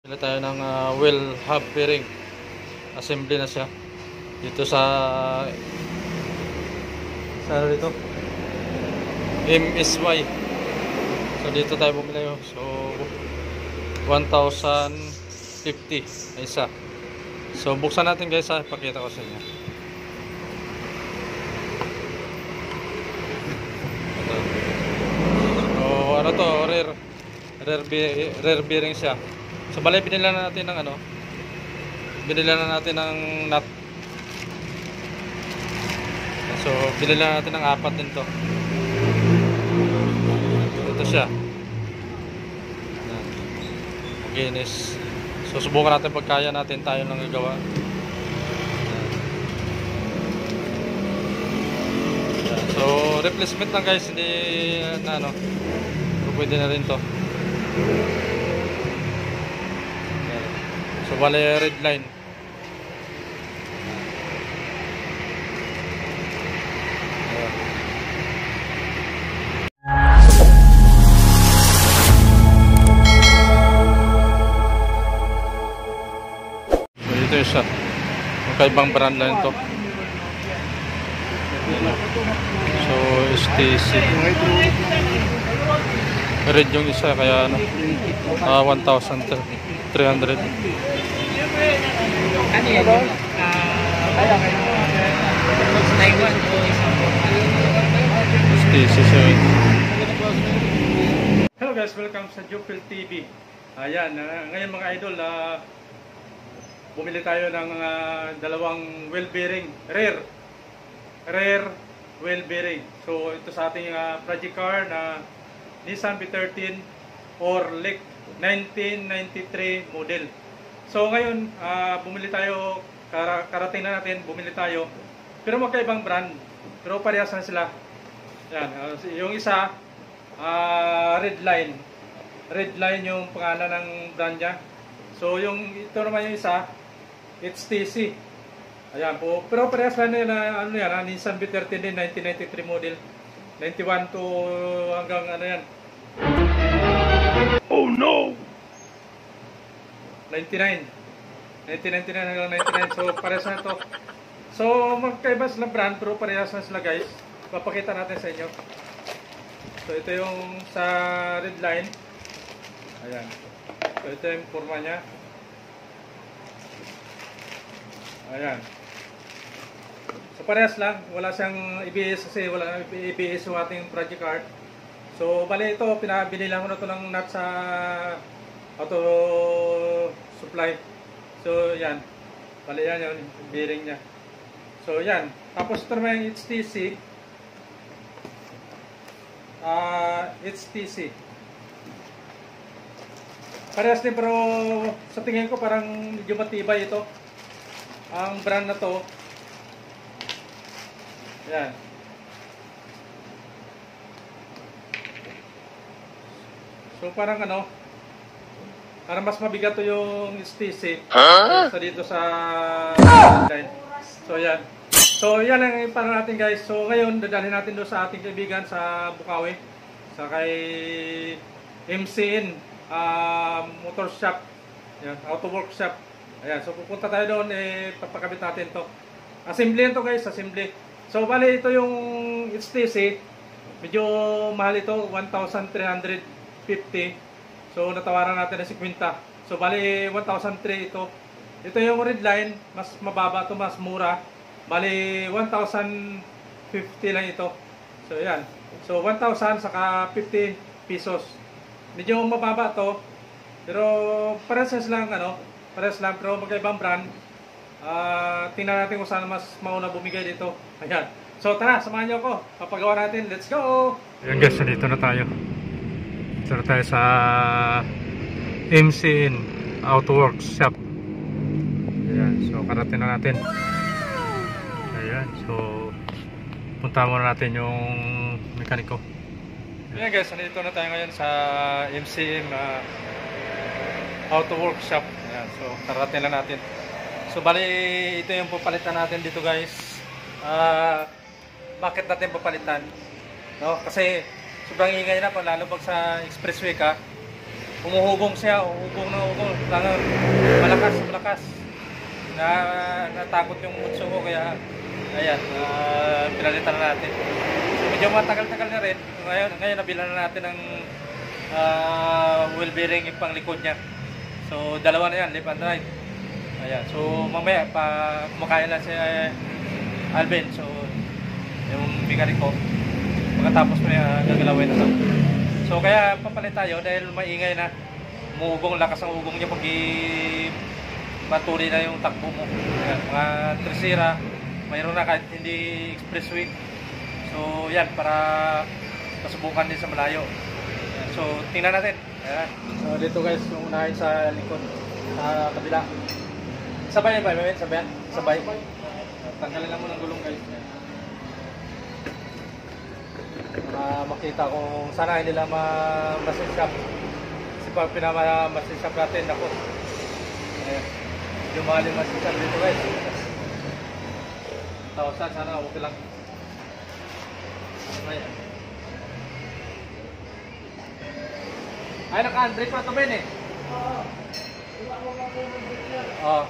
Pili tayo ng wheel hub bearing. Assembly na siya. Dito sa dito? MSY. So dito tayo bumili. So 1,050 na isa. So buksan natin guys ha. Ipakita ko sa inyo. So ano to? Rear bearing siya. So bali binila na natin ng nut. So binila natin ng 4 din to. Ito siya. Guinness. So subukan natin pagkaya natin, tayo lang gagawa. So replacement lang guys, hindi na pero pwede na rin to. So bali red line. So ito siya. Magkaibang brand lang ito. So STC. Red yung isa kaya 1,300. Ano yun? Taiwan o STC. Hello guys, welcome sa Jupil TV. Ayan, ngayon mga idol, bumili tayo ng dalawang wheel bearing, rear wheel bearing. So ito sa ating project car na Nissan V13 Orlik 1993 model. So ngayon bumili tayo, karating na natin, bumili tayo. Pero magkaibang brand, pero parehas na sila. Yan, yung isa red line yung pangalan ng brand niya. So yung ito naman yung isa HTC. Ayan po, pero parehas lang na Nissan V13 din, 1993 model. 91 to hanggang yan. Oh no! 1999 hanggang 99. So parehas na ito. So magkaiba sila brand pero parehas na sila guys. Papakita natin sa inyo. So ito yung sa red line. Ayan. So ito yung forma niya. Ayan. So parehas lang, wala siyang ABS kasi wala nang ABS yung ating project card. So bali ito, pinabili lang ko na ito ng nut sa auto supply. So yan, bali yan yung bearing niya. So yan, tapos ito naman yung HTC. Parehas din pero sa tingin ko parang medyo matibay ito. Ang brand na to. Yan. So parang parang mas mabigat to yung STC sa dito sa line. So yan. So yan ang para natin guys. So ngayon dadalhin natin doon sa ating kaibigan sa Bukawi, sa kay MCN Motor Shop. Yan, Auto Workshop. Ayan, so pupunta tayo doon, papakabit natin to. Assembly to guys, assembly. So bali ito yung HTC, medyo mahal ito, 1,350. So natawaran natin ng 50. So bali 1,300 ito. Ito yung red line, mas mababa to, mas mura. Bali 1,050 lang ito. So yan. So 1,000 saka 50 pesos. Medyo mababa to. Pero parehas lang parehas lang pero magkaibang brand. Tingnan natin kung saan mas mauna bumigay dito. Ayan. So tara, samahan niyo ako. Papagawa natin. Let's go! Ayan guys, dito na tayo. Dito na tayo sa MCN Auto Workshop. Ayan, so karating na natin. Ayan, so punta muna natin yung mekaniko. Ayan guys, nandito na tayo ngayon sa MCN Auto Workshop. Ayan, so karating na natin. So bali ito yung papalitan natin dito guys. Bakit natin papalitan? No, kasi sobrang ingay na po lalo pag sa expressway ka. humuhugong siya, hugong na hugong, malakas. Natakot yung mutso ko kaya ayan, pinalitan na natin. So medyo matagal-tagal na rin. Ngayon nabilan na natin ng wheel bearing yung panglikod niya. So dalawa na yan, left and right. Ayan, so mamaya pa kumakain na si Alvin, so yung mechanic ko, pagkatapos na gagalawin na to. So kaya papalit tayo dahil maingay na, umuugong, lakas ang ugong niya pag matuloy na yung takbo mo. Ayan, mga tresira, mayroon na kahit hindi expressway. So yan, para pasubukan din sa malayo. Ayan, so tingnan natin. Ayan. So dito guys, yung unahin sa likod, sa kabila. Sabay ba? Sabay. Tanggalin lang mo ng gulong guys. Para makita kung sana hindi nila ma-machine shop. Kasi pag pinama-machine shop natin, ako. Ayan. Yung mahal yung machine shop dito guys. 1,000, sana okay lang. Ayan. Ay, naka-Android pa ito Ben eh. Oo.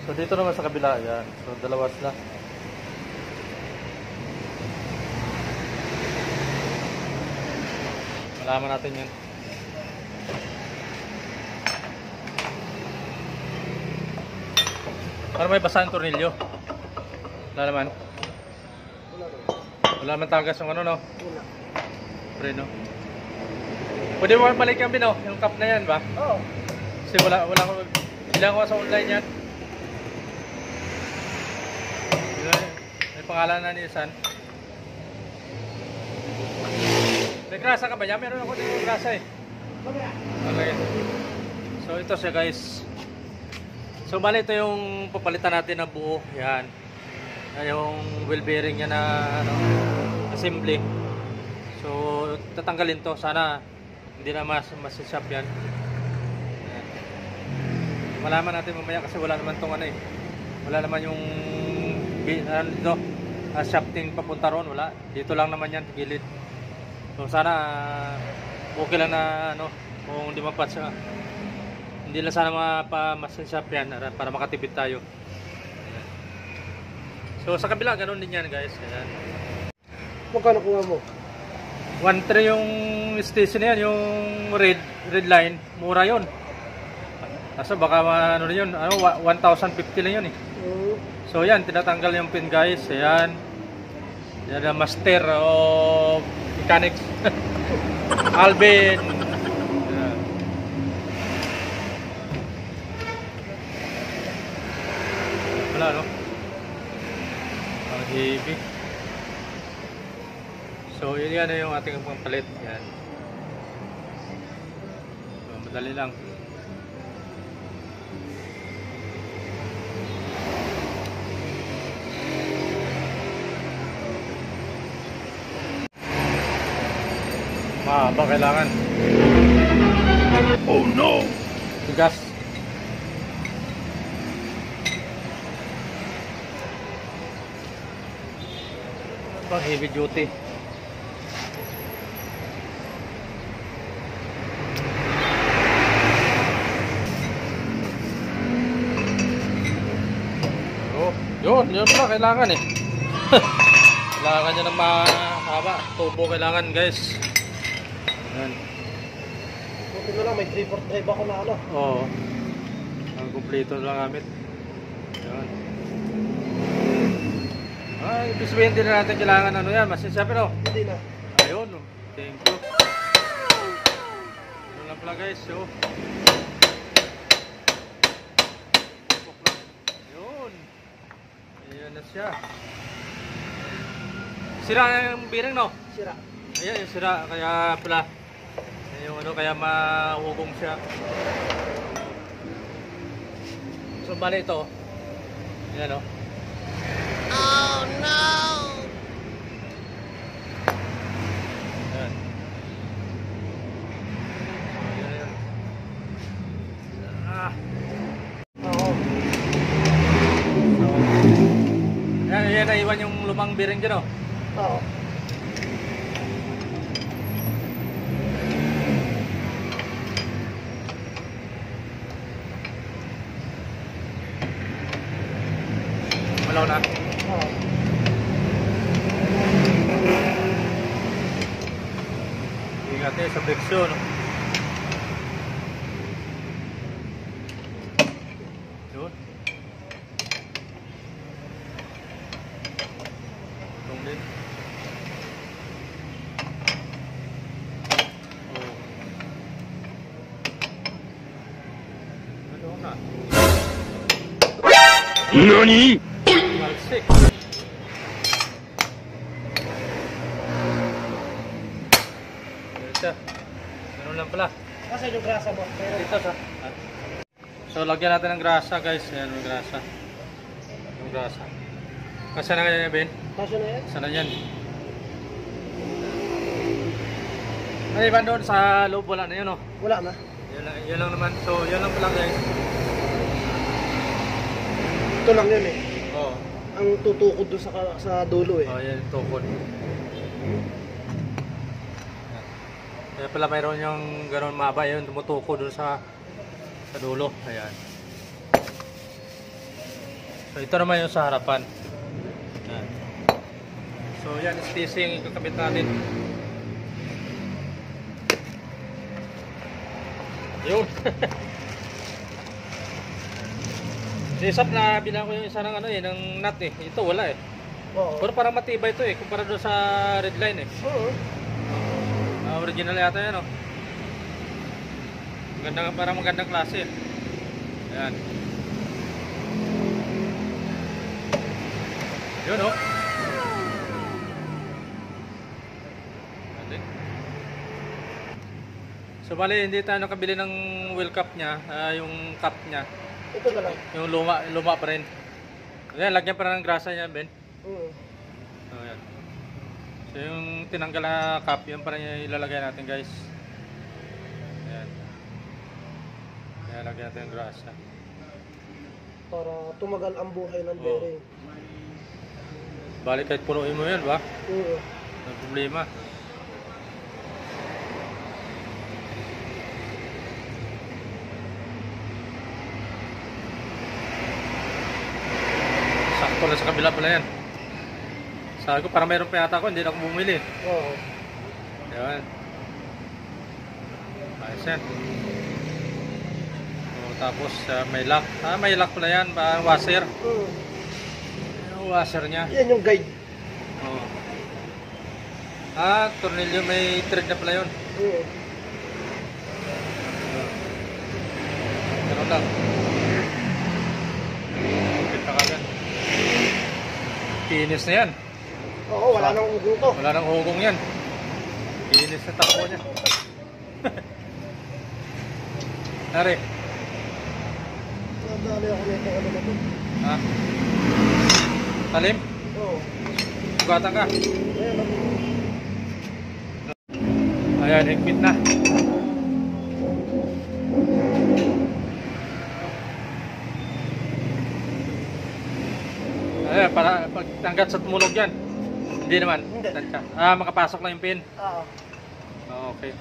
So dito naman sa kabila, yan. So dalawa sila. Malaman natin yan. Para may basahan tornilyo. Wala naman. Wala naman tagas yung ano no? Wala. Preno. Pwede mo balik yung bino, yung cup na yan ba? Oo. Kasi wala ko, bilang ko sa online yan. May pangalan na ni San. May grasa ka ba niya? Meron ako dito grasa eh. Okay. So ito siya guys. So bali ito yung papalitan natin na buo. Yan. Yung wheel bearing niya na ano, assembly. So tatanggalin to. Sana hindi na masishop yan. Yan. Malaman natin mamaya kasi wala naman tong ano eh. Wala naman yung dito, shafting papunta ron, wala. Dito lang naman yan, gilid. So sana okay lang na ano, kung hindi mapatch siya. Hindi lang sana mapa-machine shop yan para makatipid tayo. Ayan. So sa kabila ganoon din yan guys. Ayan. Magkano kuha mo? 1.3 yung station yan, yung red line, mura yon. Kaso baka ano rin yun, ano, 1,050 lang yun eh. So yan, tinatanggal yung pin guys. Ayan. Yan ang master of mechanics. Alvin. Ayan. Wala no? Ang heavy. So yun yan yung ating pampalit. Yan. So, madali lang. Mahaba kailangan. Oh no! Tigas. Pang heavy duty. Oh, yun pala kailangan eh. Kailangan niya ng mahaba. Turbo kailangan guys. Yan. Buti na lang, may 3/4 drive ako na ano. Oo. Ang kumpleto lang gamit. Yan. Ay, ibig sabihin din na natin kailangan ano yan, masisya pero. Hindi na. Ayun, thank you. Ano lang pala guys, so. Ayun. Ayan na siya. Sira na yung bearing no? Sira. Ayan yung sira, kaya pala. Yung ano, kaya mahugong siya. So bali ito. Ayan o. Oh no! Ayan. Ayan. Ah. Oo. So, ayan, naiwan yung lumang bearing dyan o. Oo. Malaw na. Oo. Ingat eh sa friction. Yun. Itong din. Oh. Ano na? NANI?! Malsik. Dito. Ganun lang pala. Kasi yung grasa mo. Pero Dito sa. So lagyan natin ng grasa guys. Ayan yung grasa. Yung grasa. Kasi na kaya Ben? kasyo na yan. Sana yan. Ay, iba doon sa loob wala na yun oh. Wala na. Yan lang naman. So yan lang pala guys. Ito lang yun eh. Oh. Ang tutukod doon sa dulo eh. Oh, yan yung tukod. Kaya pala mayroon yung gano'n maba yun, tumutuko doon sa dulo. Ayan. So ito naman yung sa harapan. Ayan. So yan, stitching yung kakabit natin. Yun. Isap na bilang ko yung isa ng ano eh, ng nut eh. Ito wala eh. Oo. Pero parang matibay ito eh, kumpara doon sa red line eh. Oo. Original yata yan oh. Magandang, parang magandang klase. Ayan. Yun oh. So bali hindi tayo nakabili ng wheel cap nya, yung cap nya. Ito na lang. Yung luma pa rin. Ayan, lagyan pa rin ng grasa niya, Ben. Oo. So ayan. So yung tinanggal na cap, yun pa rin yung ilalagay natin guys. Ayan. Ayan, lagyan natin yung grasa. Para tumagal ang buhay ng Oo. bearing. Balik kahit punuin mo yan, ba? Oo. Ang problema. Sakto na sa kabila pala yan. Sabi ko, para mayroon pa yata ako, hindi na ako bumili. Oo. Ayan. Ayos yan. So, tapos may lock. May lock pala yan, washer. Oo. Yung washer niya. Yan yung guide. Oo. Tornilyo, may thread na pala yun. Oo. Ganun lang. Kita ka gan. Kinis na yan. Oo, wala nang ugong to. Wala nang hugong yan. Kinis na takbo niya. Nari. Nadali ako nito ano na to. Ha? Talim? Oo. Sugatan ka. Ayan ako. Ayan, higpit na. Ayan, para pag hanggat sa tumunog yan. Hindi naman. Hindi. Tansya. Makapasok lang yung pin. Oo. Okay.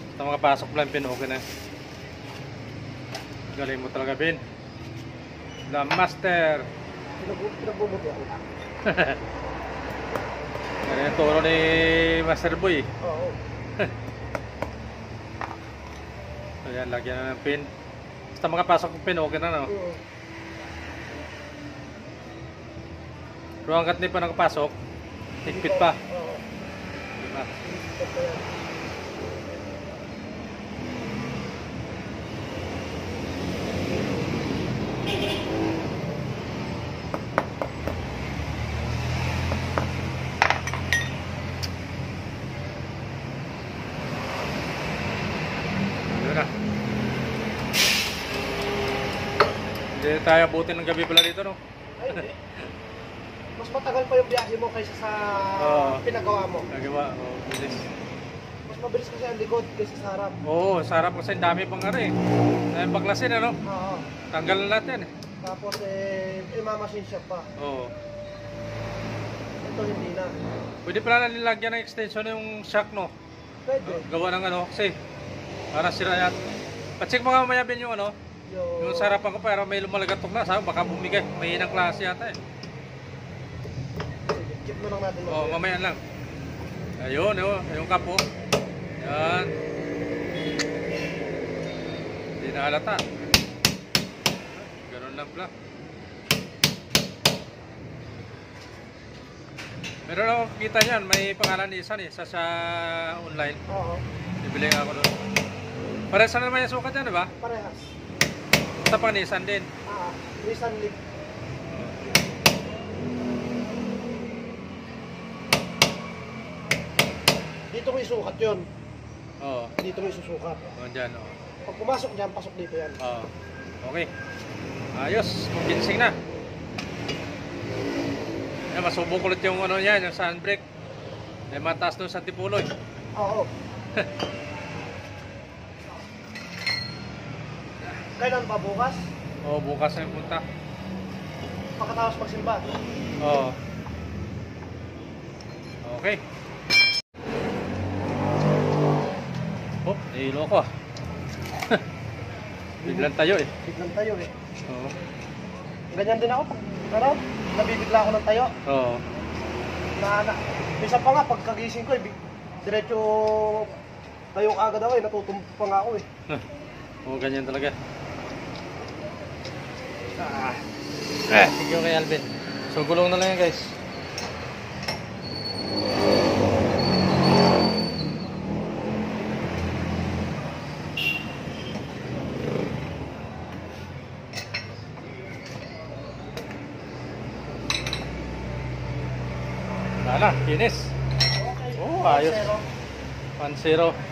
Basta makapasok lang yung pin, okay na. Galing mo talaga, pin. The master. Pinagbubuti ako. Yan yung turo ni Master Boy. Oo. Ayan, lagyan na ng pin. Basta makapasok yung pin, okay na, no? Oo. Pero hanggat hindi pa nakapasok, higpit pa. Oo. Diba? Higpit pa yan. Yun na. Hindi tayo abutin ng gabi pala dito, no? Ay, hindi. Mas matagal pa yung biyahe mo kaysa sa Oo. pinagawa mo. Nagawa, bilis. Mas mabilis kasi ang likod kaysa sa harap. Oo, sarap kasi ang dami pang ano eh. Dahil baklasin, ano? Oo. Tanggal na lahat yan eh. Tapos mamasin siya pa. Oo. Ito hindi na. Pwede pala nilagyan ng extension yung shock, no? Pwede. Gawa ng ano, kasi para sira yan. Pacheck mo nga mamaya Ben yung ano, Yung sa harapan ko pero may lumalagatok na. Sabi baka bumigay. May hinang klase yata eh. Sige, keep mo lang natin. Oh, mamaya lang. Ayun, oh, yung kapo. Yan. Hindi na halata. Ganun lang pala. Meron ako kita niyan, may pangalan ni Isan eh, sa online. Oo, Bibili ako doon. Parehas na naman yung sukat yan, di ba? parehas. Sa pang Nissan din. Nissan Leaf. Dito mo isukat yun. Oo. Dito mo isusukat. Oh, dyan, oo. Pag pumasok dyan, pasok dito yan. Oo. Okay. Ayos, convincing na. Yan, masubok ulit yung ano yan, yung handbrake. May mataas doon sa Tipuloy. Oo. Kailan pa bukas? Oo, bukas na yung punta. Pagkatapos magsimba. Oo. Okay. Oh, nahilo ko ah. Biglang tayo eh. Biglang tayo eh. Oo. Ganyan din ako pag ano, nabibigla ako ng tayo. Oo. Minsan pa nga pagkagising ko diretso tayo agad ako eh, natutumpo pa nga ako eh. Oo, ganyan talaga. Thank you kay Alvin. So, gulong na lang yan guys. Wala na, kinis. Okay. Oh, ayos. 1-0.